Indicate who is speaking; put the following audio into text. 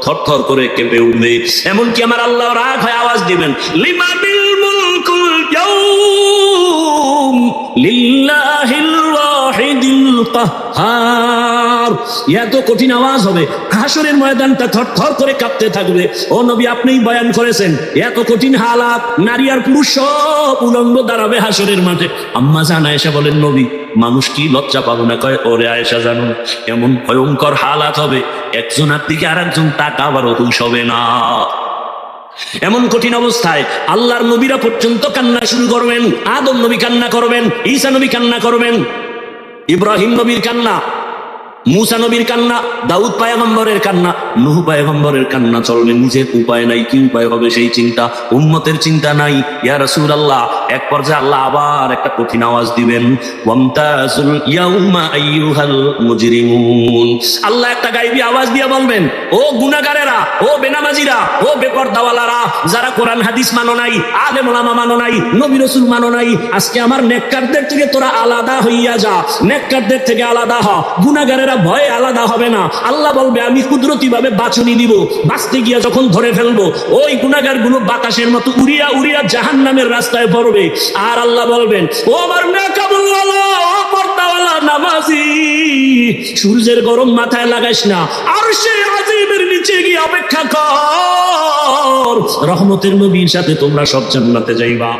Speaker 1: থরথর করে কেঁপে উঠবে। এমনকি আমার আল্লাহ রাগ হয়ে আওয়াজ দিবেন, লিমানিল মুলকুল ইয়াউম লিল্লাহিল ওয়াহিদিল কাহ্হার। এত কঠিন আওয়াজ হবে, হাসরের ময়দানটা থরথর করে কাঁপতে থাকবে। ও নবী, আপনিই বয়ান করেছেন এত কঠিন হালাত, নারী আর পুরুষ সব উলঙ্গ দাঁড়াবে হাসরের মাঠে। আম্মা জান আয়েশা বলেন, নবী মানুষ কি লজ্জা পাবো না? কয়, ওরে আয়েশা জানো, এমন ভয়ঙ্কর হালাত হবে, একজনের দিকে আর একজন তাকাবারও হুঁশ হবে না। এমন কঠিন অবস্থায় আল্লাহর নবীরা পর্যন্ত কান্না শুরু করবেন। আদম নবী কান্না করবেন, ঈসা নবী কান্না করবেন, ইব্রাহিম নবীর কান্না, মুসা নবীর কান্না, দাউদ পয়গম্বরের কান্না, নূহ পয়গম্বরের কান্না চলবে। নিজের উপায় নাই, কি উপায় হবে সেই চিন্তা, উম্মতের চিন্তা নাই। ইয়া রাসূলুল্লাহ, এক পর্যায়ে আল্লাহ আবার একটা কঠিন আওয়াজ দিবেন, ওয়ামতাজুল ইয়াউমা আইয়ুহাল মুজরিমুন। আল্লাহ একটা গায়বী আওয়াজ দিয়ে বলবেন, ও গুনাহগারেরা, ও বেনামাজিরা, ও বেপরদাওয়ালারা, যারা কোরআন হাদিস মানো নাই, আলেম ওলামা মানো নাই, নবী রাসূল মানো নাই, আজকে আমার নেককারদের থেকে তোরা আলাদা হইয়া যা, নেককারদের থেকে আলাদা হ। গুনাহগারেরা ভয়ে আলাদা হবে না। আল্লাহ বলবে, আমি কুদরতি ভাবে বাছুনি দিব, বাঁচতে গিয়া যখন ধরে ফেলবো, ওই গুনাহগার গুলো বাতাসের মতো উড়িয়া উড়িয়া জাহান্নামের রাস্তায় পড়বে। আর আল্লাহ বলবেন, ও আমার নেকাবুল্লাহ, পর্দাওয়ালা নামাজি, সূর্যের গরম মাথায় লাগাইস না, আরশে আজিমের নিচে গিয়ে অপেক্ষা কর, রহমতের নবীর সাথে তোমরা সব জান্নাতে যাইবা।